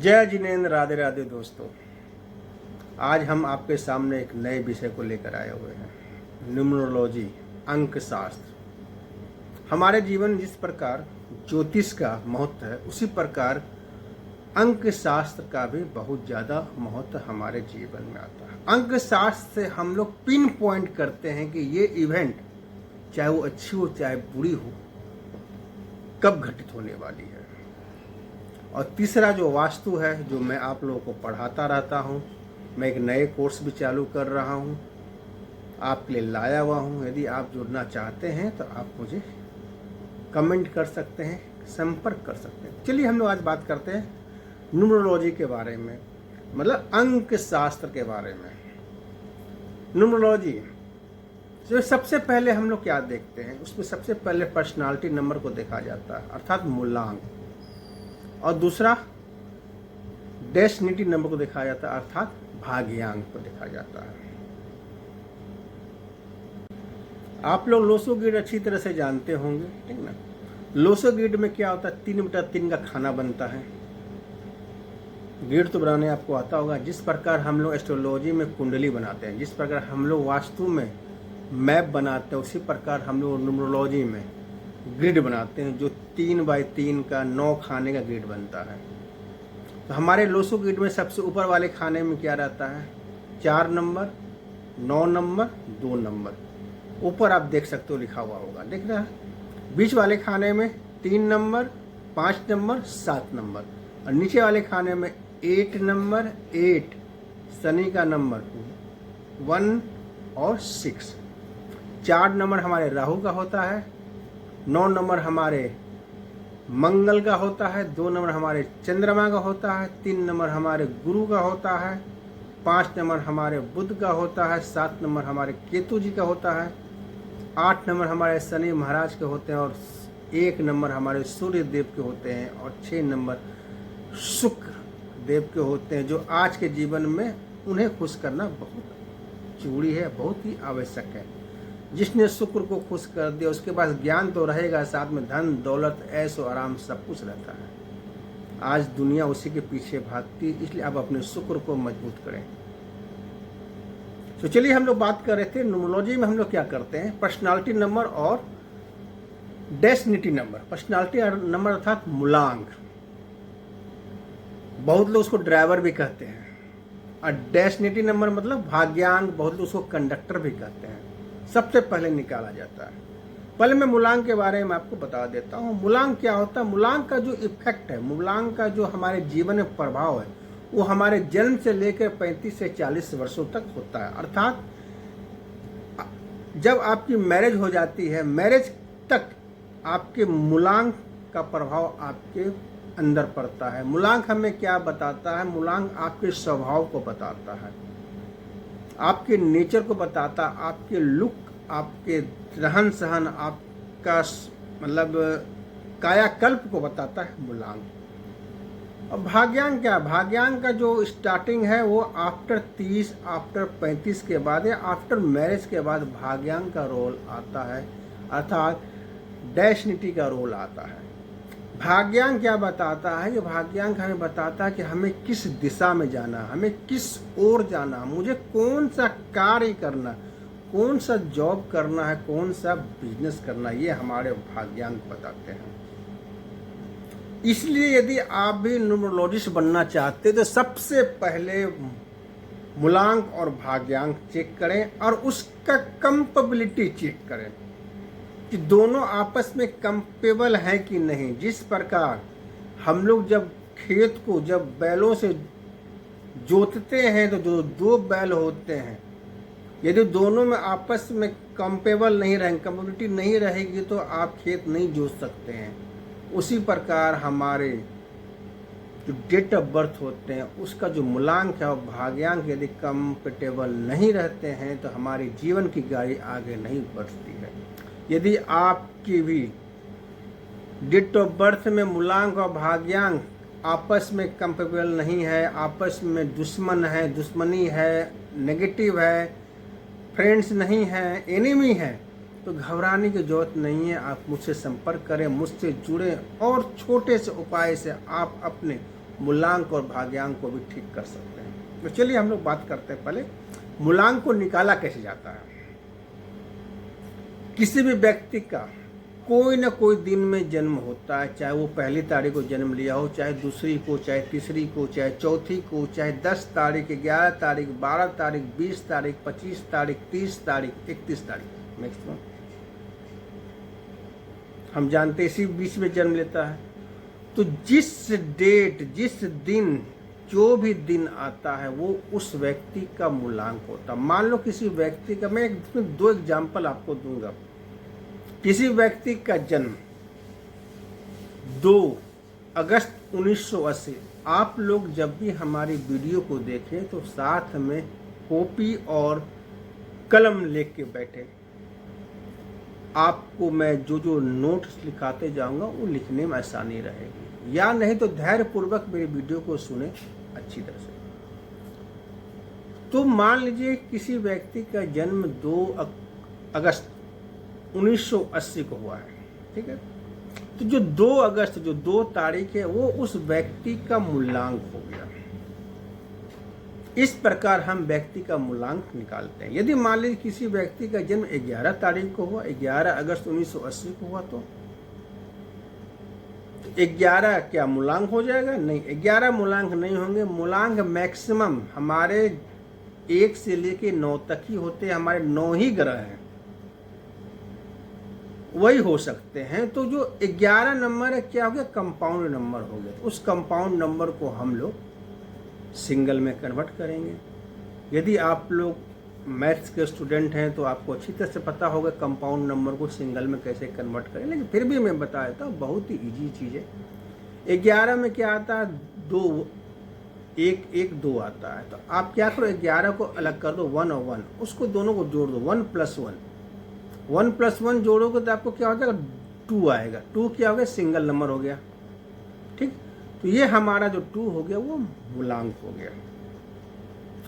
जय जिनेन्द्र, राधे राधे दोस्तों। आज हम आपके सामने एक नए विषय को लेकर आए हुए हैं, न्यूमरोलॉजी, अंक शास्त्र। हमारे जीवन जिस प्रकार ज्योतिष का महत्व है, उसी प्रकार अंक शास्त्र का भी बहुत ज़्यादा महत्व हमारे जीवन में आता है। अंक शास्त्र से हम लोग पिन पॉइंट करते हैं कि ये इवेंट, चाहे वो अच्छी हो चाहे बुरी हो, कब घटित होने वाली है। और तीसरा जो वास्तु है, जो मैं आप लोगों को पढ़ाता रहता हूँ, मैं एक नए कोर्स भी चालू कर रहा हूँ, आपके लिए लाया हुआ हूँ। यदि आप जुड़ना चाहते हैं तो आप मुझे कमेंट कर सकते हैं, संपर्क कर सकते हैं। चलिए हम लोग आज बात करते हैं न्यूमरोलॉजी के बारे में, मतलब अंक शास्त्र के बारे में। न्यूमरोलॉजी जो सबसे पहले हम लोग क्या देखते हैं, उसमें सबसे पहले पर्सनालिटी नंबर को देखा जाता है, अर्थात मूलांक, और दूसरा डेस्टिनी नंबर को देखा जाता है, अर्थात भाग्यांक को देखा जाता है। आप लोग लोसो ग्रिड अच्छी तरह से जानते होंगे, ठीक ना। लोसो ग्रिड में क्या होता है, 3/3 का खाना बनता है। ग्रिड तो बनाने आपको आता होगा। जिस प्रकार हम लोग एस्ट्रोलॉजी में कुंडली बनाते हैं, जिस प्रकार हम लोग वास्तु में मैप बनाते हैं, उसी प्रकार हम लोग न्यूमरोलॉजी में ग्रिड बनाते हैं, जो 3x3 का 9 खाने का ग्रिड बनता है। तो हमारे लोसो ग्रिड में सबसे ऊपर वाले खाने में क्या रहता है, 4 नंबर, 9 नंबर, 2 नंबर। ऊपर आप देख सकते हो, लिखा हुआ होगा, देख रहा है। बीच वाले खाने में 3 नंबर, 5 नंबर, 7 नंबर, और नीचे वाले खाने में 8 नंबर, 8 शनि का नंबर, 1 और 6। 4 नंबर हमारे राहु का होता है, 9 नंबर हमारे मंगल का होता है, 2 नंबर हमारे चंद्रमा का होता है, 3 नंबर हमारे गुरु का होता है, 5 नंबर हमारे बुध का होता है, 7 नंबर हमारे केतु जी का होता है, 8 नंबर हमारे शनि महाराज के होते हैं, और 1 नंबर हमारे सूर्य देव के होते हैं, और 6 नंबर शुक्र देव के होते हैं, जो आज के जीवन में उन्हें खुश करना बहुत जरूरी है, बहुत ही आवश्यक है। जिसने शुक्र को खुश कर दिया, उसके पास ज्ञान तो रहेगा, साथ में धन दौलत ऐशो आराम सब कुछ रहता है। आज दुनिया उसी के पीछे भागती, इसलिए आप अपने शुक्र को मजबूत करें। तो चलिए हम लोग बात कर रहे थे न्यूमरोलॉजी में हम लोग क्या करते हैं, पर्सनालिटी नंबर और डेस्टिनी नंबर। पर्सनालिटी नंबर अर्थात मूलांक, बहुत लोग उसको ड्राइवर भी कहते हैं, और डेस्टिनी नंबर मतलब भाग्यांक, बहुत लोग उसको कंडक्टर भी कहते हैं। सबसे पहले निकाला जाता है। पहले मैं मूलांक के बारे में आपको बता देता हूँ। मूलांक क्या होता है, मूलांक का जो इफेक्ट है, मूलांक का जो हमारे जीवन में प्रभाव है, वो हमारे जन्म से लेकर 35 से 40 वर्षों तक होता है। अर्थात जब आपकी मैरिज हो जाती है, मैरिज तक आपके मूलांक का प्रभाव आपके अंदर पड़ता है। मूलांक हमें क्या बताता है, मूलांक आपके स्वभाव को बताता है, आपके नेचर को बताता, आपके लुक, आपके रहन सहन, आपका मतलब कायाकल्प को बताता है मूलांक। और भाग्यांक क्या, भाग्यांक का जो स्टार्टिंग है वो आफ्टर 30, आफ्टर 35 के बाद या आफ्टर मैरिज के बाद भाग्यांक का रोल आता है, अर्थात डेस्टिनी का रोल आता है। भाग्यांक क्या बताता है, ये भाग्यांक हमें बताता है कि हमें किस दिशा में जाना, हमें किस ओर जाना, मुझे कौन सा कार्य करना, कौन सा जॉब करना है, कौन सा बिजनेस करना, ये हमारे भाग्यांक बताते हैं। इसलिए यदि आप भी न्यूमरोलॉजिस्ट बनना चाहते तो सबसे पहले मूलांक और भाग्यांक चेक करें, और उसका कंपेबिलिटी चेक करें कि दोनों आपस में कंपेबल है कि नहीं। जिस प्रकार हम लोग जब खेत को जब बैलों से जोतते हैं, तो जो 2 बैल होते हैं, यदि दोनों में आपस में कंपेबल नहीं रहेंगे, कंपेबिलिटी नहीं रहेगी, तो आप खेत नहीं जोत सकते हैं। उसी प्रकार हमारे जो डेट ऑफ बर्थ होते हैं, उसका जो मूलांक है और भाग्यांक यदि कंपेटेबल नहीं रहते हैं, तो हमारी जीवन की गाड़ी आगे नहीं बढ़ती है। यदि आपकी भी डेट ऑफ बर्थ में मूलांक और भाग्यांक आपस में कंपेबल नहीं है, आपस में दुश्मन है, दुश्मनी है, नेगेटिव है, फ्रेंड्स नहीं है, एनिमी है, तो घबराने की जरूरत नहीं है। आप मुझसे संपर्क करें, मुझसे जुड़े, और छोटे से उपाय से आप अपने मूलांक और भाग्यांक को भी ठीक कर सकते हैं। तो चलिए हम लोग बात करते हैं पहले मूलांक को निकाला कैसे जाता है। किसी भी व्यक्ति का कोई ना कोई दिन में जन्म होता है, चाहे वो पहली तारीख को जन्म लिया हो, चाहे दूसरी को, चाहे तीसरी को, चाहे चौथी को, चाहे 10 तारीख, 11 तारीख, 12 तारीख, 20 तारीख, 25 तारीख, 30 तारीख, 31 तारीख मैक्सिमम हम जानते इसी बीच में जन्म लेता है। तो जिस डेट, जिस दिन, जो भी दिन आता है वो उस व्यक्ति का मूलांक होता है। मान लो किसी व्यक्ति का, मैं इसमें 2 एग्जाम्पल आपको दूंगा। किसी व्यक्ति का जन्म 2 अगस्त 1980। आप लोग जब भी हमारी वीडियो को देखें तो साथ में कॉपी और कलम लेके बैठे। आपको मैं जो जो नोट्स लिखाते जाऊंगा वो लिखने में आसानी रहेगी, या नहीं तो धैर्यपूर्वक मेरी वीडियो को सुने अच्छी तरह से। तो मान लीजिए किसी व्यक्ति का जन्म 2 अगस्त 1980 को हुआ है, ठीक है। तो जो 2 अगस्त, जो 2 तारीख है, वो उस व्यक्ति का मूलांक हो गया। इस प्रकार हम व्यक्ति का मूलांक निकालते हैं। यदि मान लीजिए किसी व्यक्ति का जन्म 11 तारीख को हुआ, 11 अगस्त 1980 को हुआ, तो 11 क्या मूलांक हो जाएगा? नहीं, 11 मूलांक नहीं होंगे। मूलांक मैक्सिमम हमारे 1 से लेके 9 तक ही होते हैं। हमारे 9 ही ग्रह हैं, वही हो सकते हैं। तो जो 11 नंबर है क्या हो गया? कंपाउंड नंबर हो गया। तो उस कंपाउंड नंबर को हम लोग सिंगल में कन्वर्ट करेंगे। यदि आप लोग मैथ्स के स्टूडेंट हैं तो आपको अच्छी तरह से पता होगा कंपाउंड नंबर को सिंगल में कैसे कन्वर्ट करें, लेकिन फिर भी मैं बता देता हूँ, बहुत ही इजी चीज़ है। 11 में क्या आता है? 2, 1, 1, 2 आता है। तो आप क्या करो, 11 को अलग कर दो, 1 और 1, उसको दोनों को जोड़ दो, 1 + 1। 1 + 1 जोड़ोगे तो आपको क्या हो जाएगा? 2 आएगा। 2 क्या हो गया? सिंगल नंबर हो गया, ठीक। तो ये हमारा जो 2 हो गया वो मूलांक हो गया।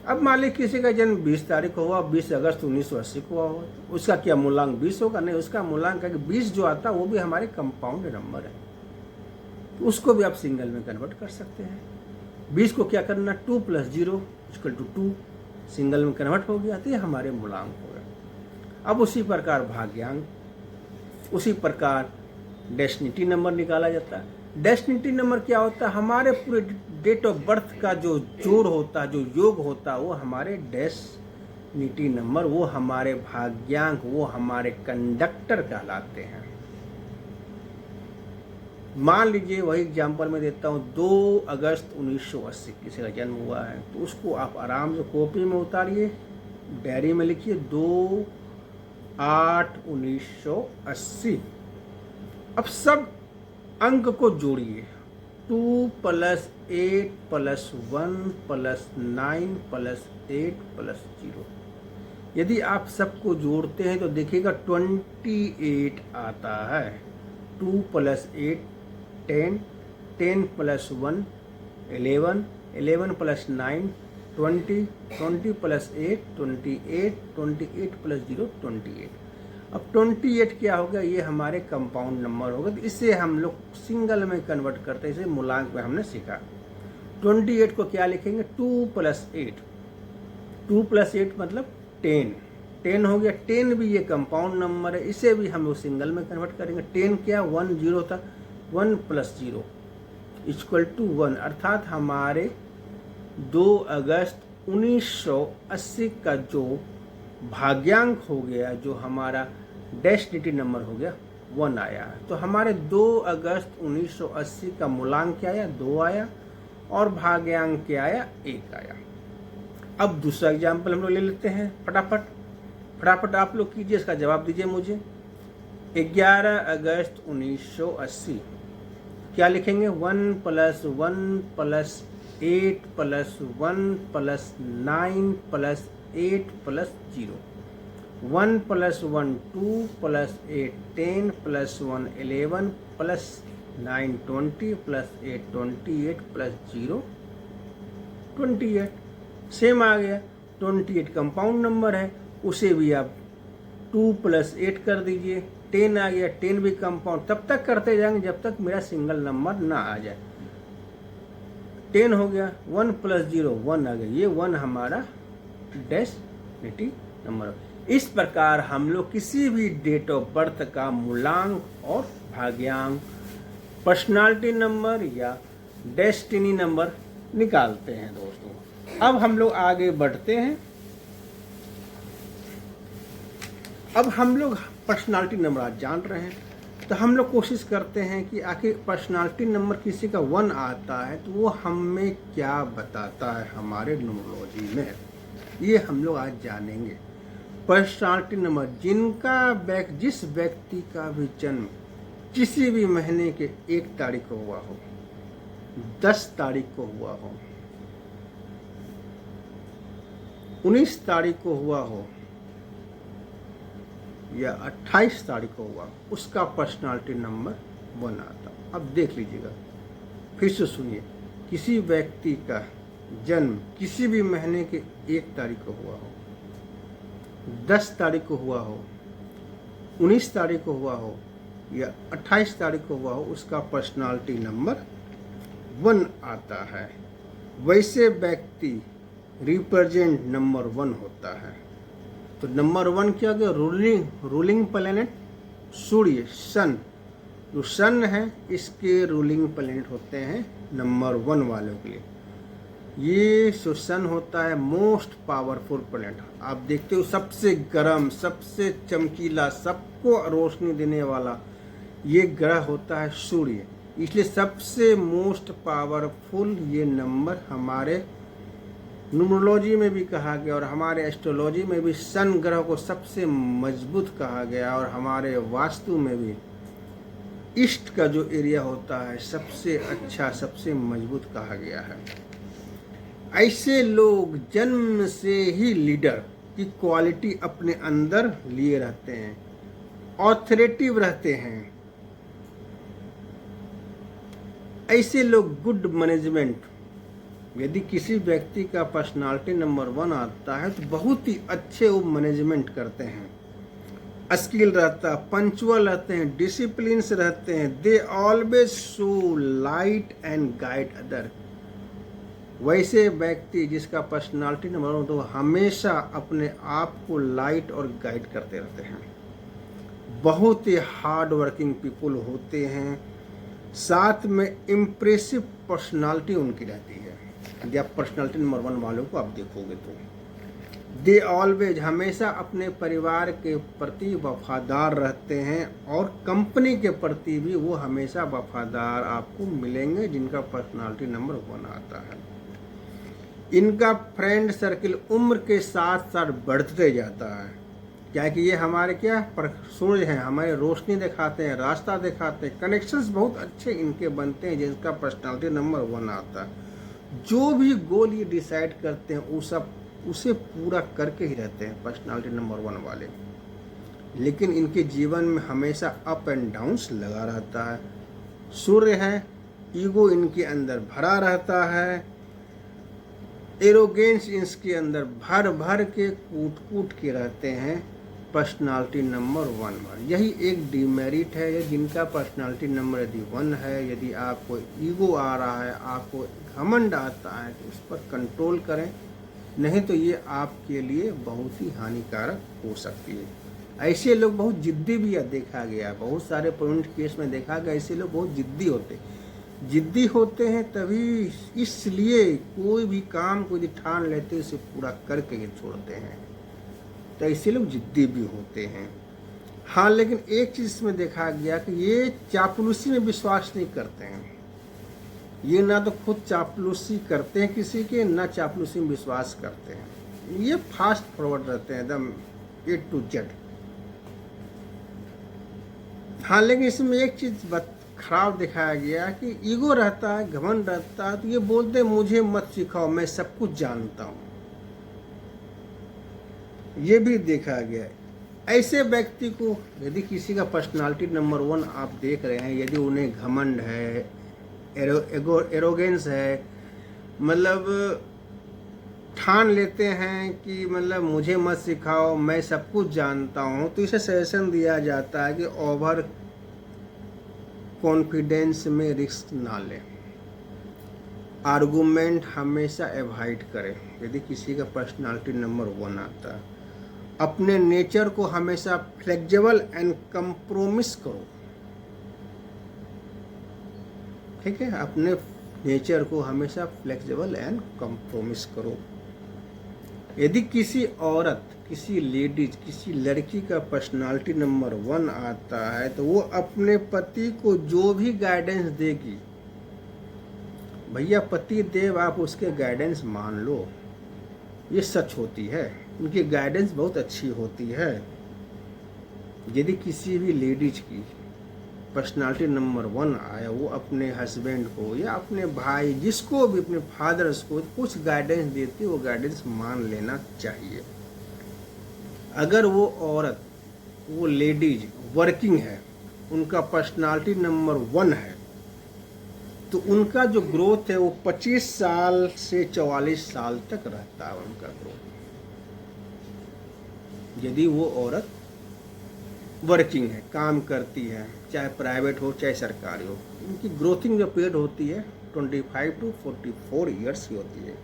अब मान लीजिए किसी का जन्म 20 तारीख को हुआ, 20 अगस्त 1980 को हुआ, तो उसका क्या मूलांक 20 होगा? नहीं, उसका मूलांक है कि 20 जो आता है वो भी हमारे कंपाउंड नंबर है, तो उसको भी आप सिंगल में कन्वर्ट कर सकते हैं। 20 को क्या करना? 2 + 0 = 2, सिंगल में कन्वर्ट हो गया, तो ये हमारे मूलांक हो गया। अब उसी प्रकार भाग्यांक, उसी प्रकार डेस्टिनी नंबर निकाला जाता है। डेस्टिनी नंबर क्या होता है? हमारे पूरे डेट ऑफ बर्थ का जो जोड़ होता है, जो योग होता है, वो हमारे डेस्टिनी नंबर, वो हमारे भाग्यांक, वो हमारे कंडक्टर कहलाते हैं। मान लीजिए वही एग्जाम्पल मैं देता हूँ, 2 अगस्त 1980 किसी का जन्म हुआ है, तो उसको आप आराम से कॉपी में उतारिए, डायरी में लिखिए 2/8/1980। अब सब अंक को जोड़िए, 2 + 8 + 1 + 9 + 8 + 0। यदि आप सबको जोड़ते हैं तो देखिएगा 28 आता है। 2 + 8 10, 10 + 1 11, 11 + 9 20, 20 + 8 28, 28 + 0 28। अब 28 क्या होगा? ये हमारे कंपाउंड नंबर होगा। तो इससे हम लोग सिंगल में कन्वर्ट करते हैं, इसे मूलांक में हमने सीखा। 28 को क्या लिखेंगे? 2 + 8, 2 + 8 मतलब 10, 10 हो गया। 10 भी ये कंपाउंड नंबर है, इसे भी हम लोग सिंगल में कन्वर्ट करेंगे। 10 क्या? 1 0 था, 1 + 0 = 1, अर्थात हमारे 2 अगस्त 1980 का जो भाग्यांक हो गया, जो हमारा डेस्टिनी नंबर हो गया, 1 आया। तो हमारे 2 अगस्त 1980 का मूलांक क्या आया? 2 आया, और भाग्यांक क्या आया? 1 आया। अब दूसरा एग्जाम्पल हम लोग ले लेते हैं, फटाफट आप लोग कीजिए, इसका जवाब दीजिए मुझे। 11 अगस्त 1980 क्या लिखेंगे? 1 + 1 + 8 + 1 + 9 + 8 + 0। 1 + 1 2 + 8 10 + 1 11 + 9 20 + 8 28 + 0 28। सेम आ गया। 28 कंपाउंड नंबर है, उसे भी आप 2 + 8 कर दीजिए। 10 आ गया, 10 भी कंपाउंड। तब तक करते जाएंगे जब तक मेरा सिंगल नंबर ना आ जाए। 10 हो गया, 1 + 0 1 आ गया, ये 1 हमारा डेस्टिनी नंबर। इस प्रकार हम लोग किसी भी डेट ऑफ बर्थ का मूलांक और भाग्यांक, पर्सनालिटी नंबर या डेस्टिनी नंबर निकालते हैं दोस्तों। अब हम लोग आगे बढ़ते हैं। अब हम लोग पर्सनालिटी नंबर आज जान रहे हैं, तो हम लोग कोशिश करते हैं कि आखिर पर्सनालिटी नंबर किसी का 1 आता है तो वो हमें क्या बताता है हमारे न्यूमरोलॉजी में, ये हम लोग आज जानेंगे। पर्सनालिटी नंबर जिस व्यक्ति का भी जन्म किसी भी महीने के 1 तारीख को हुआ हो, 10 तारीख को हुआ हो, 19 तारीख को हुआ हो या 28 तारीख को हुआ, उसका पर्सनालिटी नंबर 1 आता। अब देख लीजिएगा, फिर से सुनिए। किसी व्यक्ति का जन्म किसी भी महीने के 1 तारीख को हुआ हो, 10 तारीख को हुआ हो, 19 तारीख को हुआ हो या 28 तारीख को हुआ हो, उसका पर्सनालिटी नंबर 1 आता है। वैसे व्यक्ति रिप्रेजेंट नंबर 1 होता है। तो नंबर 1 क्या गया? रूलिंग प्लैनेट सूर्य, सन। जो सन है इसके रूलिंग प्लैनेट होते हैं नंबर 1 वालों के लिए। ये जो सन होता है मोस्ट पावरफुल प्लैनेट। आप देखते हो सबसे गर्म, सबसे चमकीला, सबको रोशनी देने वाला ये ग्रह होता है सूर्य। इसलिए सबसे मोस्ट पावरफुल ये नंबर हमारे न्यूमरोलॉजी में भी कहा गया और हमारे एस्ट्रोलॉजी में भी सन ग्रह को सबसे मजबूत कहा गया, और हमारे वास्तु में भी ईस्ट का जो एरिया होता है सबसे अच्छा, सबसे मजबूत कहा गया है। ऐसे लोग जन्म से ही लीडर की क्वालिटी अपने अंदर लिए रहते हैं, ऑथोरिटिव रहते हैं। ऐसे लोग गुड मैनेजमेंट, यदि किसी व्यक्ति का पर्सनालिटी नंबर 1 आता है तो बहुत ही अच्छे वो मैनेजमेंट करते हैं, स्किल रहता है, पंचुअल रहते हैं, डिसिप्लिन्स रहते हैं। They always show light and guide other. वैसे व्यक्ति जिसका पर्सनालिटी नंबर 1 तो हमेशा अपने आप को लाइट और गाइड करते रहते हैं। बहुत ही हार्ड वर्किंग पीपुल होते हैं, साथ में इम्प्रेसिव पर्सनालिटी उनकी रहती है। यदि आप पर्सनालिटी नंबर 1 वालों को आप देखोगे तो दे ऑलवेज हमेशा अपने परिवार के प्रति वफादार रहते हैं, और कंपनी के प्रति भी वो हमेशा वफादार आपको मिलेंगे जिनका पर्सनालिटी नंबर 1 आता है। इनका फ्रेंड सर्किल उम्र के साथ साथ बढ़ते जाता है, क्या कि ये हमारे क्या सूर्य हैं, हमारे रोशनी दिखाते हैं, रास्ता दिखाते हैं, कनेक्शंस बहुत अच्छे इनके बनते हैं जिनका पर्सनालिटी नंबर 1 आता है। जो भी गोल ये डिसाइड करते हैं वो सब उसे पूरा करके ही रहते हैं पर्सनालिटी नंबर 1 वाले। लेकिन इनके जीवन में हमेशा अप एंड डाउन्स लगा रहता है। सूर्य है, ईगो इनके अंदर भरा रहता है, एरोगेंस इसके अंदर भर भर के कूट के रहते हैं पर्सनालिटी नंबर 1 पर। यही एक डिमेरिट है। ये जिनका पर्सनालिटी नंबर यदि 1 है, यदि आपको ईगो आ रहा है, आपको घमंड आता है, तो उस पर कंट्रोल करें, नहीं तो ये आपके लिए बहुत ही हानिकारक हो सकती है। ऐसे लोग बहुत जिद्दी भी देखा गया, बहुत सारे पॉइंट केस में देखा गया, ऐसे लोग बहुत जिद्दी होते हैं तभी, इसलिए कोई भी काम को यदि ठान लेते हैं उसे पूरा करके ही छोड़ते हैं, तो ऐसे लोग जिद्दी भी होते हैं। हाँ, लेकिन एक चीज़ में देखा गया कि ये चापलूसी में विश्वास नहीं करते हैं। ये ना तो खुद चापलूसी करते हैं किसी के, ना चापलूसी में विश्वास करते हैं। ये फास्ट फॉरवर्ड रहते हैं एकदम A to Z। हाँ, लेकिन इसमें एक चीज़ खराब दिखाया गया कि ईगो रहता है, घमंड रहता है, तो ये बोलते हैं मुझे मत सिखाओ, मैं सब कुछ जानता हूँ। ये भी देखा गया है। ऐसे व्यक्ति को यदि किसी का पर्सनालिटी नंबर 1 आप देख रहे हैं, यदि उन्हें घमंड है, एरोगेंस है, मतलब ठान लेते हैं कि मतलब मुझे मत सिखाओ, मैं सब कुछ जानता हूँ, तो इसे सजेशन दिया जाता है कि ओवर कॉन्फिडेंस में रिस्क ना लें। आर्गूमेंट हमेशा अवॉइड करें यदि किसी का पर्सनालिटी नंबर 1 आता है। अपने नेचर को हमेशा फ्लेक्सिबल एंड कंप्रोमिस करो, ठीक है, अपने नेचर को हमेशा फ्लेक्सिबल एंड कंप्रोमिस करो। यदि किसी औरत, किसी लेडीज, किसी लड़की का पर्सनालिटी नंबर 1 आता है तो वो अपने पति को जो भी गाइडेंस देगी, भैया पति देव आप उसके गाइडेंस मान लो, ये सच होती है, उनकी गाइडेंस बहुत अच्छी होती है। यदि किसी भी लेडीज की पर्सनालिटी नंबर 1 आया, वो अपने हस्बैंड को या अपने भाई, जिसको भी, अपने फादर्स को कुछ गाइडेंस देती है, वो गाइडेंस मान लेना चाहिए। अगर वो औरत, वो लेडीज वर्किंग है, उनका पर्सनालिटी नंबर 1 है, तो उनका जो ग्रोथ है वो 25 साल से 44 साल तक रहता है उनका ग्रोथ। यदि वो औरत वर्किंग है, काम करती है, चाहे प्राइवेट हो चाहे सरकारी हो, उनकी ग्रोथिंग जो पीरियड होती है 25 to 44 ईयर्स की होती है।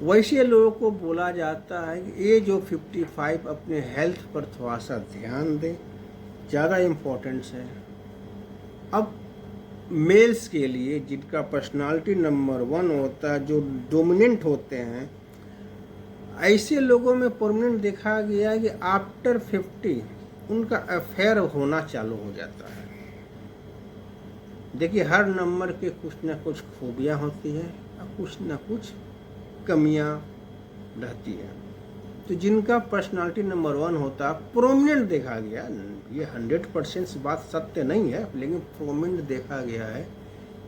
वैसे लोगों को बोला जाता है कि एज ऑफ 55 अपने हेल्थ पर थोड़ा सा ध्यान दें, ज़्यादा इम्पोर्टेंस है। अब मेल्स के लिए जिनका पर्सनालिटी नंबर 1 होता है, जो डोमिनेंट होते हैं, ऐसे लोगों में परमानेंट देखा गया है कि आफ्टर 50 उनका अफेयर होना चालू हो जाता है। देखिए, हर नंबर के कुछ ना कुछ खूबियाँ होती हैं और कुछ ना कुछ कमियाँ रहती हैं। तो जिनका पर्सनालिटी नंबर 1 होता है, प्रोमिनेंट देखा गया, ये 100% बात सत्य नहीं है, लेकिन प्रोमिनेंट देखा गया है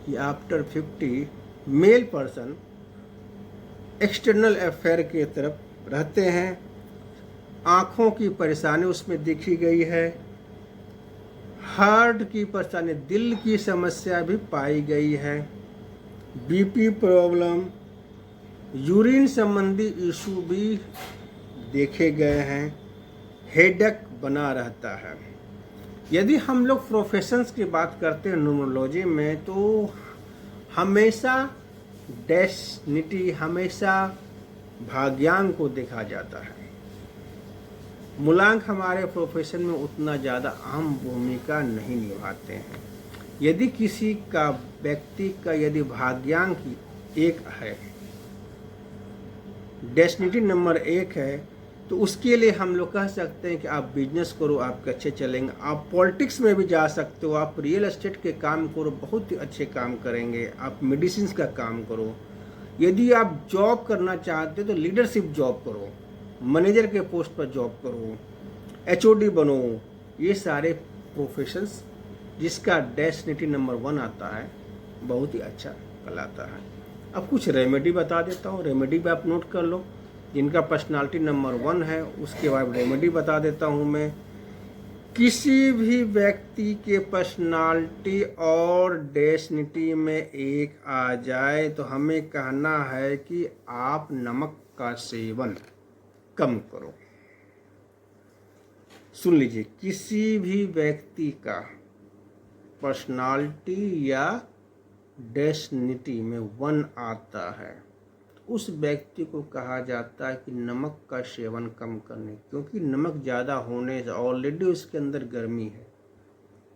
कि after 50 male person external affair की तरफ रहते हैं। आँखों की परेशानी उसमें देखी गई है, हार्ट की परेशानी, दिल की समस्या भी पाई गई है, बीपी प्रॉब्लम, यूरिन संबंधी इशू भी देखे गए हैं, हेडेक बना रहता है। यदि हम लोग प्रोफेशंस की बात करते हैं न्यूमरोलॉजी में, तो हमेशा डेस्टिनी, हमेशा भाग्यांक को देखा जाता है। मूलांक हमारे प्रोफेशन में उतना ज़्यादा अहम भूमिका नहीं निभाते हैं। यदि किसी का, व्यक्ति का यदि भाग्यांक 1 है, डेस्टिनी नंबर 1 है, तो उसके लिए हम लोग कह सकते हैं कि आप बिजनेस करो, आपके अच्छे चलेंगे। आप पॉलिटिक्स में भी जा सकते हो, आप रियल एस्टेट के काम करो, बहुत ही अच्छे काम करेंगे। आप मेडिसिन का काम करो। यदि आप जॉब करना चाहते हो तो लीडरशिप जॉब करो, मैनेजर के पोस्ट पर जॉब करो, HOD बनो। ये सारे प्रोफेशंस जिसका डेस्टिनी नंबर 1 आता है, बहुत ही अच्छा कहलाता है। अब कुछ रेमेडी बता देता हूँ, रेमेडी भी आप नोट कर लो। जिनका पर्सनालिटी नंबर 1 है उसके बाद रेमेडी बता देता हूँ मैं। किसी भी व्यक्ति के पर्सनालिटी और डेस्टिनी में 1 आ जाए तो हमें कहना है कि आप नमक का सेवन कम करो। सुन लीजिए, किसी भी व्यक्ति का पर्सनालिटी या डेस्टिनी में 1 आता है, उस व्यक्ति को कहा जाता है कि नमक का सेवन कम करने, क्योंकि नमक ज़्यादा होने से ऑलरेडी उसके अंदर गर्मी है,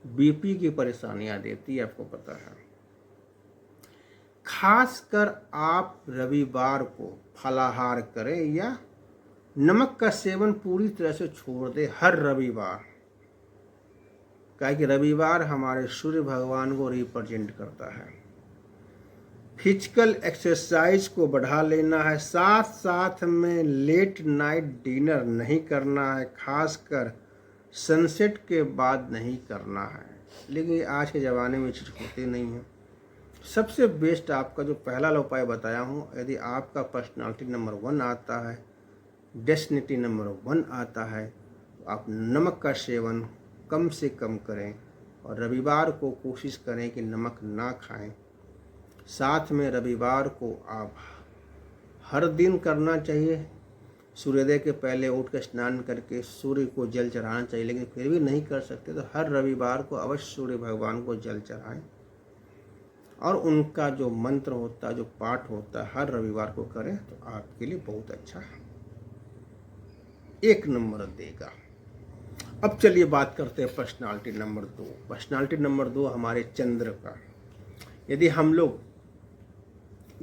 बीपी की परेशानियां देती है, आपको पता है। खासकर आप रविवार को फलाहार करें या नमक का सेवन पूरी तरह से छोड़ दें हर रविवार, क्योंकि रविवार हमारे सूर्य भगवान को रिप्रेजेंट करता है। फिजिकल एक्सरसाइज को बढ़ा लेना है, साथ साथ में लेट नाइट डिनर नहीं करना है, खासकर सनसेट के बाद नहीं करना है। लेकिन आज के ज़माने में चीज़ होती नहीं है। सबसे बेस्ट आपका जो पहला उपाय बताया हूँ, यदि आपका पर्सनालिटी नंबर 1 आता है, डेस्टिनी नंबर 1 आता है, तो आप नमक का सेवन कम से कम करें और रविवार को कोशिश करें कि नमक ना खाएं। साथ में रविवार को आप हर दिन करना चाहिए, सूर्योदय के पहले उठ कर स्नान करके सूर्य को जल चढ़ाना चाहिए। लेकिन फिर भी नहीं कर सकते तो हर रविवार को अवश्य सूर्य भगवान को जल चढ़ाएं। और उनका जो मंत्र होता है, जो पाठ होता है, हर रविवार को करें तो आपके लिए बहुत अच्छा 1 नंबर देगा। अब चलिए बात करते हैं पर्सनालिटी नंबर 2। पर्सनालिटी नंबर 2 हमारे चंद्र का। यदि हम लोग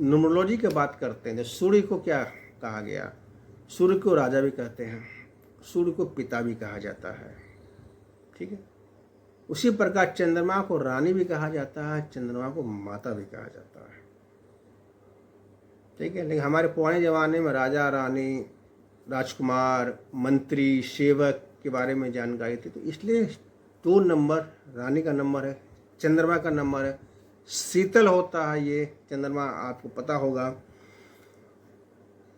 न्यूमरोलॉजी की बात करते हैं तो सूर्य को क्या कहा गया? सूर्य को राजा भी कहते हैं, सूर्य को पिता भी कहा जाता है, ठीक है। उसी प्रकार चंद्रमा को रानी भी कहा जाता है, चंद्रमा को माता भी कहा जाता है, ठीक है। लेकिन हमारे पुराने ज़माने में राजा रानी, राजकुमार, मंत्री, सेवक के बारे में जानकारी थी, तो इसलिए 2 नंबर रानी का नंबर है, चंद्रमा का नंबर है, शीतल होता है ये चंद्रमा, आपको पता होगा।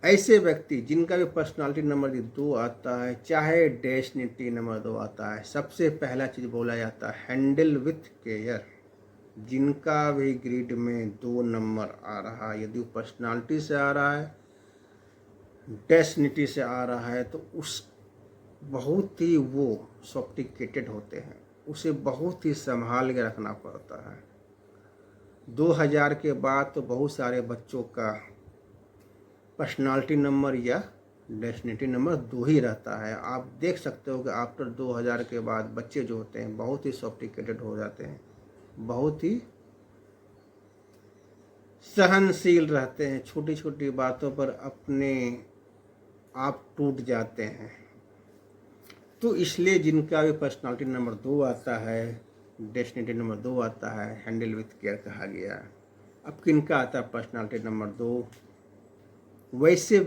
ऐसे व्यक्ति जिनका भी पर्सनालिटी नंबर 2 आता है, चाहे डेस्टिनी नंबर 2 आता है, सबसे पहला चीज़ बोला जाता है हैंडल विथ केयर। जिनका भी ग्रिड में 2 नंबर आ रहा है, यदि वो पर्सनालिटी से आ रहा है, डेस्टिनी से आ रहा है, तो उस बहुत ही वो सोफिस्टिकेटेड होते हैं, उसे बहुत ही संभाल के रखना पड़ता है। 2000 के बाद तो बहुत सारे बच्चों का पर्सनालिटी नंबर या डेस्टिनी नंबर 2 ही रहता है। आप देख सकते हो कि आफ्टर 2000 के बाद बच्चे जो होते हैं बहुत ही सोफिस्टिकेटेड हो जाते हैं, बहुत ही सहनशील रहते हैं, छोटी छोटी बातों पर अपने आप टूट जाते हैं। तो इसलिए जिनका भी पर्सनालिटी नंबर 2 आता है, डेस्टिनी नंबर 2 आता है, हैंडल विथ केयर कहा गया। अब किनका आता है पर्सनालिटी नंबर 2? वैसा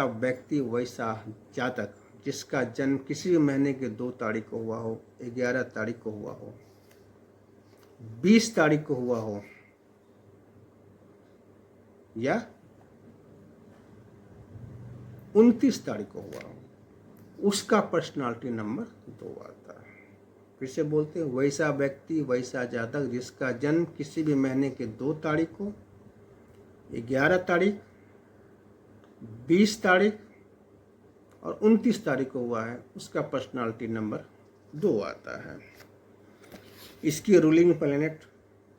व्यक्ति वैसा जातक जिसका जन्म किसी भी महीने के 2 तारीख को हुआ हो, 11 तारीख को हुआ हो, 20 तारीख को हुआ हो या 29 तारीख को हुआ हो, उसका पर्सनालिटी नंबर 2 आता है। फिर से बोलते हैं, वैसा व्यक्ति वैसा जातक जिसका जन्म किसी भी महीने के 2 तारीख को, 11 तारीख, 20 तारीख और 29 तारीख को हुआ है, उसका पर्सनालिटी नंबर 2 आता है। इसकी रूलिंग प्लैनेट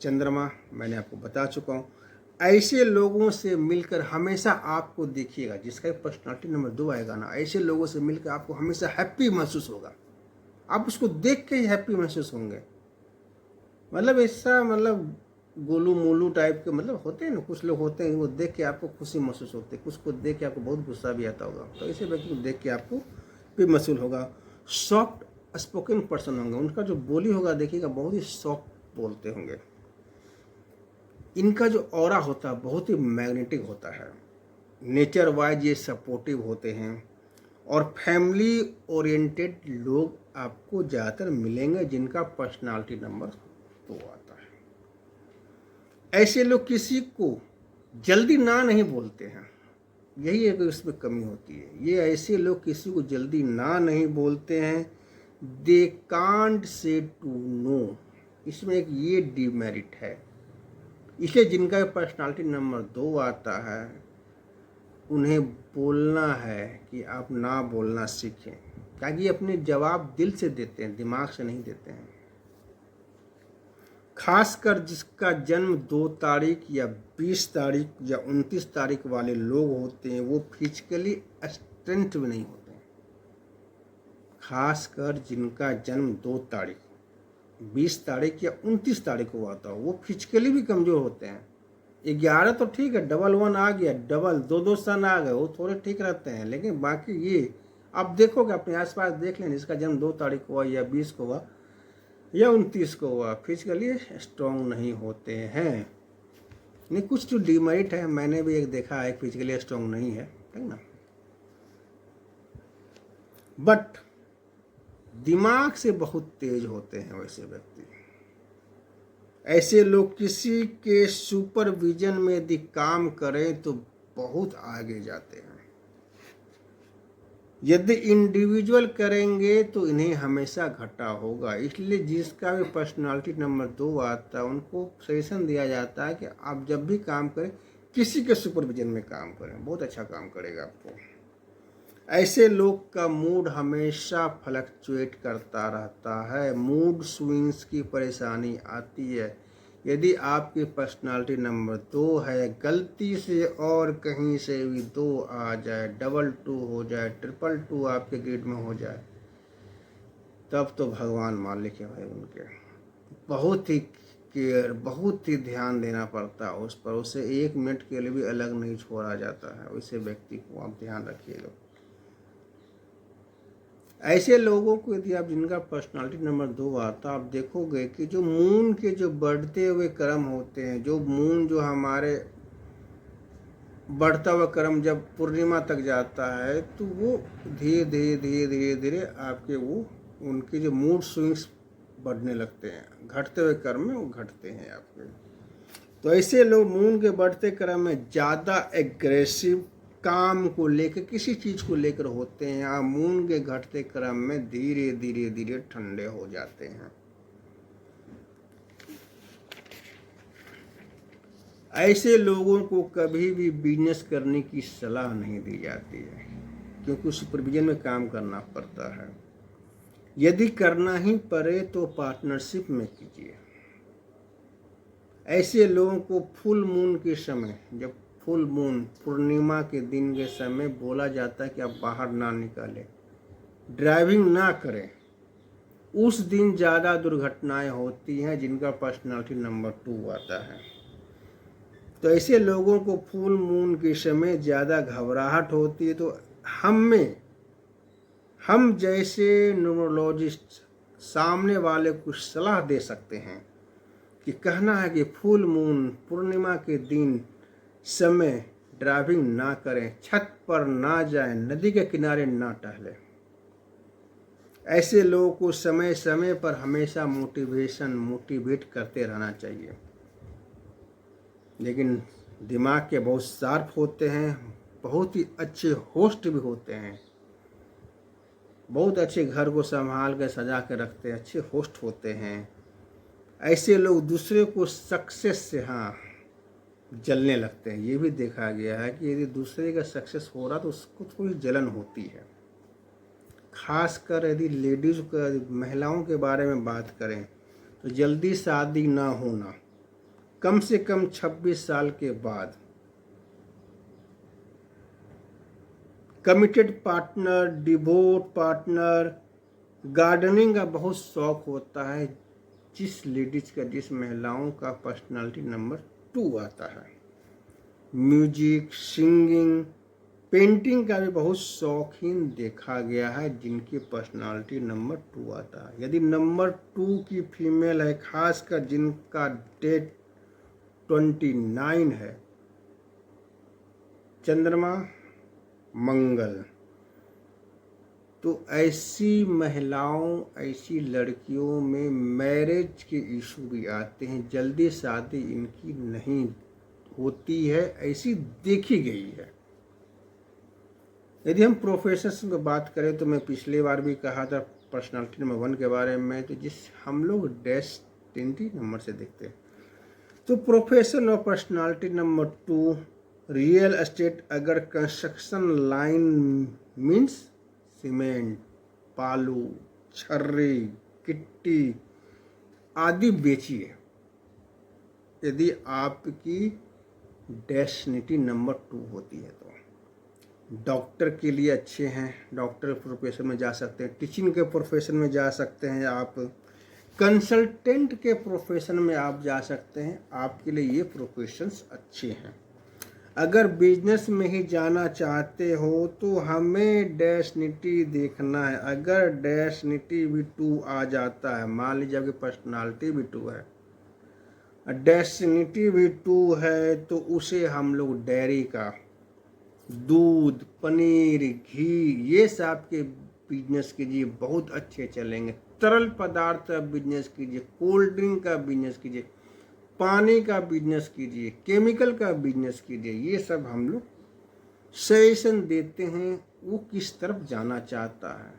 चंद्रमा मैंने आपको बता चुका हूँ। ऐसे लोगों से मिलकर हमेशा आपको देखिएगा, जिसका पर्सनालिटी नंबर 2 आएगा ना, ऐसे लोगों से मिलकर आपको हमेशा हैप्पी महसूस होगा। आप उसको देख के ही हैप्पी महसूस होंगे। मतलब ऐसा, मतलब गोलू मोलू टाइप के मतलब होते हैं ना, कुछ लोग होते हैं वो देख के आपको खुशी महसूस होती है, कुछ को देख के आपको बहुत गुस्सा भी आता होगा। तो ऐसे व्यक्ति को देख के आपको भी महसूस होगा। सॉफ्ट स्पोकन पर्सन होंगे, उनका जो बोली होगा देखिएगा बहुत ही सॉफ्ट बोलते होंगे। इनका जो ऑरा होता है बहुत ही मैग्नेटिक होता है। नेचर वाइज ये सपोर्टिव होते हैं और फैमिली ओरिएंटेड लोग आपको ज़्यादातर मिलेंगे जिनका पर्सनालिटी नंबर 2 आता है। ऐसे लोग किसी को जल्दी ना नहीं बोलते हैं, यही एक इसमें कमी होती है। ये ऐसे लोग किसी को जल्दी ना नहीं बोलते हैं। They can't say to no, इसमें एक ये डिमेरिट है। इसलिए जिनका पर्सनालिटी नंबर 2 आता है उन्हें बोलना है कि आप ना बोलना सीखें, ताकि अपने जवाब दिल से देते हैं, दिमाग से नहीं देते हैं। खासकर जिसका जन्म 2 तारीख या 20 तारीख या 29 तारीख वाले लोग होते हैं, वो फिजिकली स्ट्रेंथ भी नहीं होते हैं। खासकर जिनका जन्म 2 तारीख, 20 तारीख या 29 तारीख को हुआ था, वो फिजिकली भी कमज़ोर होते हैं। 11 तो ठीक है, डबल 1 आ गया, डबल 2 सन आ गए, वो थोड़े ठीक रहते हैं। लेकिन बाकी ये आप देखोगे, अपने आसपास देख लें, जिसका जन्म 2 तारीख को हुआ या 20 को हुआ या 29 को हुआ, फिजिकली स्ट्रॉन्ग नहीं होते हैं। नहीं, कुछ जो डिमेरिट है, मैंने भी एक देखा है, फिजिकली स्ट्रॉन्ग नहीं है, ठीक ना। बट दिमाग से बहुत तेज होते हैं वैसे व्यक्ति। ऐसे लोग किसी के सुपरविजन में यदि काम करें तो बहुत आगे जाते हैं। यदि इंडिविजुअल करेंगे तो इन्हें हमेशा घाटा होगा। इसलिए जिसका भी पर्सनालिटी नंबर 2 आता है उनको सजेशन दिया जाता है कि आप जब भी काम करें किसी के सुपरविजन में काम करें, बहुत अच्छा काम करेगा आपको। ऐसे लोग का मूड हमेशा फ्लक्चुएट करता रहता है, मूड स्विंग्स की परेशानी आती है। यदि आपकी पर्सनालिटी नंबर 2 है, गलती से और कहीं से भी 2 आ जाए, 222 हो जाए, 222 आपके ग्रिड में हो जाए, तब तो भगवान मालिक है भाई उनके। बहुत ही केयर, बहुत ही ध्यान देना पड़ता है उस पर, उसे 1 मिनट के लिए भी अलग नहीं छोड़ा जाता है। वैसे व्यक्ति को आप ध्यान रखिएगा। ऐसे लोगों को यदि आप, जिनका पर्सनालिटी नंबर 2 आता, आप देखोगे कि जो मून के जो बढ़ते हुए क्रम होते हैं, जो मून जो हमारे बढ़ता हुआ क्रम जब पूर्णिमा तक जाता है, तो वो धीरे धीरे धीरे धीरे धीरे आपके वो उनके जो मूड स्विंग्स बढ़ने लगते हैं, घटते हुए क्रम में वो घटते हैं आपके। तो ऐसे लोग मून के बढ़ते क्रम में ज़्यादा एग्रेसिव, काम को लेकर, किसी चीज़ को लेकर होते हैं, या मून के घटते क्रम में धीरे धीरे धीरे ठंडे हो जाते हैं। ऐसे लोगों को कभी भी बिजनेस करने की सलाह नहीं दी जाती है, क्योंकि सुपरविजन में काम करना पड़ता है। यदि करना ही पड़े तो पार्टनरशिप में कीजिए। ऐसे लोगों को फुल मून के समय, जब फुल मून पूर्णिमा के दिन के समय बोला जाता है कि आप बाहर ना निकलें, ड्राइविंग ना करें, उस दिन ज़्यादा दुर्घटनाएं होती हैं जिनका पर्सनालिटी नंबर 2 आता है। तो ऐसे लोगों को फुल मून के समय ज़्यादा घबराहट होती है। तो हम जैसे न्यूरोलॉजिस्ट सामने वाले को सलाह दे सकते हैं कि कहना है कि फुल मून पूर्णिमा के दिन समय ड्राइविंग ना करें, छत पर ना जाएं, नदी के किनारे ना टहलें। ऐसे लोगों को समय समय पर हमेशा मोटिवेट करते रहना चाहिए। लेकिन दिमाग के बहुत शार्प होते हैं, बहुत ही अच्छे होस्ट भी होते हैं, बहुत अच्छे घर को संभाल कर सजा के रखते हैं, अच्छे होस्ट होते हैं। ऐसे लोग दूसरे को सक्सेस से जलने लगते हैं। ये भी देखा गया है कि यदि दूसरे का सक्सेस हो रहा तो उसको थोड़ी जलन होती है। खासकर यदि लेडीज़ का, महिलाओं के बारे में बात करें तो जल्दी शादी ना होना, कम से कम 26 साल के बाद, committed partner, devote partner, gardening का बहुत शौक होता है जिस लेडीज का, जिस महिलाओं का पर्सनालिटी नंबर 2 आता है। म्यूजिक, सिंगिंग, पेंटिंग का भी बहुत शौकीन देखा गया है जिनकी पर्सनालिटी नंबर 2 आता है। यदि नंबर 2 की फीमेल है, खासकर जिनका डेट 29 है, चंद्रमा मंगल, तो ऐसी महिलाओं, ऐसी लड़कियों में मैरिज के इशू भी आते हैं, जल्दी शादी इनकी नहीं होती है, ऐसी देखी गई है। यदि हम प्रोफेशंस की बात करें तो मैं पिछली बार भी कहा था पर्सनालिटी नंबर 1 के बारे में, तो जिस हम लोग डेस्टिनी नंबर से देखते हैं, तो प्रोफेशन और पर्सनालिटी नंबर 2 रियल एस्टेट, अगर कंस्ट्रक्शन लाइन मीन्स सीमेंट, बालू, छर्री, गिट्टी आदि बेचिए। यदि आपकी डेस्टिनी नंबर 2 होती है तो डॉक्टर के लिए अच्छे हैं, डॉक्टर प्रोफेशन में जा सकते हैं, टीचिंग के प्रोफेशन में जा सकते हैं, आप कंसल्टेंट के प्रोफेशन में आप जा सकते हैं, आपके लिए ये प्रोफेशंस अच्छे हैं। अगर बिजनेस में ही जाना चाहते हो तो हमें डेस्टिनी देखना है। अगर डेस्टिनी भी 2 आ जाता है, मान लीजिए आपकी पर्सनालिटी भी 2 है, डेस्टिनी भी 2 है, तो उसे हम लोग डेयरी का, दूध, पनीर, घी, ये सब के बिजनेस कीजिए, बहुत अच्छे चलेंगे। तरल पदार्थ का बिजनेस कीजिए, कोल्ड ड्रिंक का बिजनेस कीजिए, पानी का बिजनेस कीजिए, केमिकल का बिजनेस कीजिए। ये सब हम लोग सजेशन देते हैं वो किस तरफ जाना चाहता है।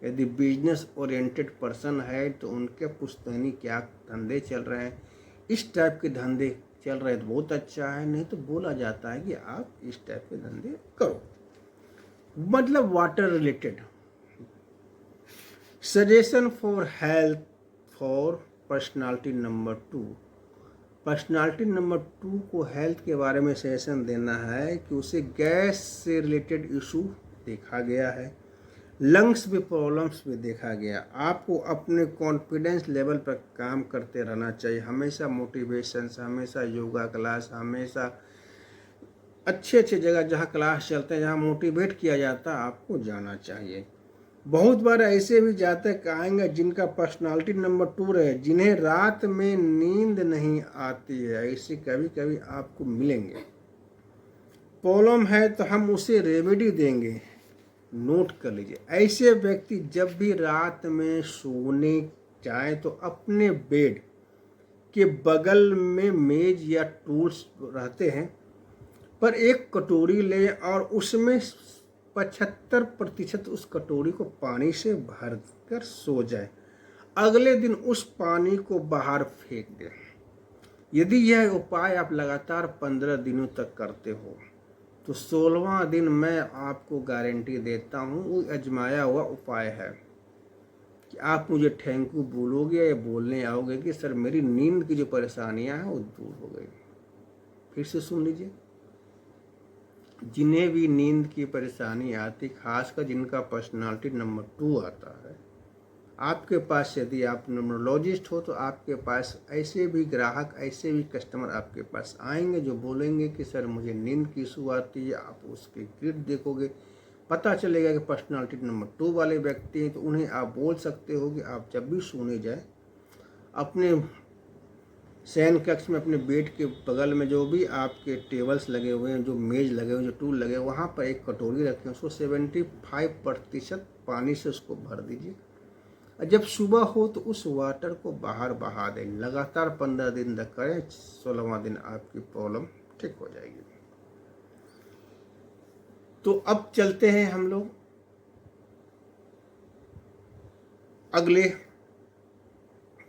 यदि बिजनेस ओरिएंटेड पर्सन है तो उनके पुश्तैनी क्या धंधे चल रहे हैं, इस टाइप के धंधे चल रहे हैं तो बहुत अच्छा है, नहीं तो बोला जाता है कि आप इस टाइप के धंधे करो। मतलब water related suggestion for health for personality number 2, personality number 2 को हेल्थ के बारे में सजेशन देना है कि उसे गैस से रिलेटेड इशू देखा गया है, लंग्स में प्रॉब्लम्स भी देखा गया। आपको अपने कॉन्फिडेंस लेवल पर काम करते रहना चाहिए, हमेशा मोटिवेशन, हमेशा योगा क्लास, हमेशा अच्छे अच्छे जगह जहाँ क्लास चलते हैं, जहाँ मोटिवेट किया जाता है, आपको जाना चाहिए। बहुत बार ऐसे भी जाते कहेंगे जिनका पर्सनालिटी नंबर 2 रहे, जिन्हें रात में नींद नहीं आती है, ऐसे कभी कभी आपको मिलेंगे। प्रॉब्लम है तो हम उसे रेमेडी देंगे, नोट कर लीजिए। ऐसे व्यक्ति जब भी रात में सोने जाए तो अपने बेड के बगल में मेज या टूल्स रहते हैं पर एक कटोरी ले और उसमें 75% उस कटोरी को पानी से भर कर सो जाए। अगले दिन उस पानी को बाहर फेंक दें। यदि यह उपाय आप लगातार 15 दिनों तक करते हो तो 16वां दिन मैं आपको गारंटी देता हूँ वो आजमाया हुआ उपाय है कि आप मुझे थैंक यू बोलोगे या बोलने आओगे कि सर मेरी नींद की जो परेशानियां हैं वो दूर हो गई। फिर से सुन लीजिए, जिन्हें भी नींद की परेशानी आती, खासकर जिनका पर्सनालिटी नंबर 2 आता है, आपके पास यदि आप न्यूमरोलॉजिस्ट हो तो आपके पास ऐसे भी ग्राहक, ऐसे भी कस्टमर आपके पास आएंगे जो बोलेंगे कि सर मुझे नींद की इशू आती है। आप उसके ग्रिड देखोगे, पता चलेगा कि पर्सनालिटी नंबर 2 वाले व्यक्ति हैं, तो उन्हें आप बोल सकते हो कि आप जब भी सोने जाए अपने शयन कक्ष में अपने बेड के बगल में जो भी आपके टेबल्स लगे हुए हैं, जो मेज लगे हुए, जो टूल लगे हुए, वहाँ पर एक कटोरी रखें, उसको 75% पानी से उसको भर दीजिए। और जब सुबह हो तो उस वाटर को बाहर बहा दें। लगातार 15 दिन तक करें, 16वां दिन आपकी प्रॉब्लम ठीक हो जाएगी। तो अब चलते हैं हम लोग अगले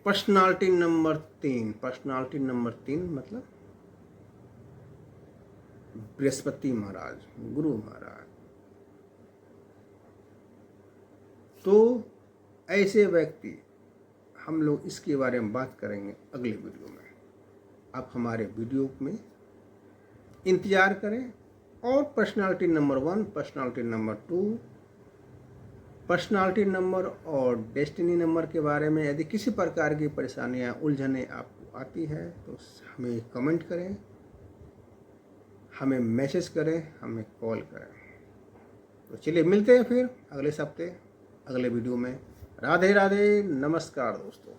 पर्सनालिटी नंबर 3। पर्सनालिटी नंबर 3 मतलब बृहस्पति महाराज, गुरु महाराज। तो ऐसे व्यक्ति, हम लोग इसके बारे में बात करेंगे अगले वीडियो में। आप हमारे वीडियो में इंतजार करें। और personality number 1, personality number 2, personality number और डेस्टिनी नंबर के बारे में यदि किसी प्रकार की परेशानियां, उलझनें आपको आती है तो हमें कमेंट करें, हमें मैसेज करें, हमें कॉल करें। तो चलिए मिलते हैं फिर अगले हफ्ते अगले वीडियो में। राधे राधे, नमस्कार दोस्तों।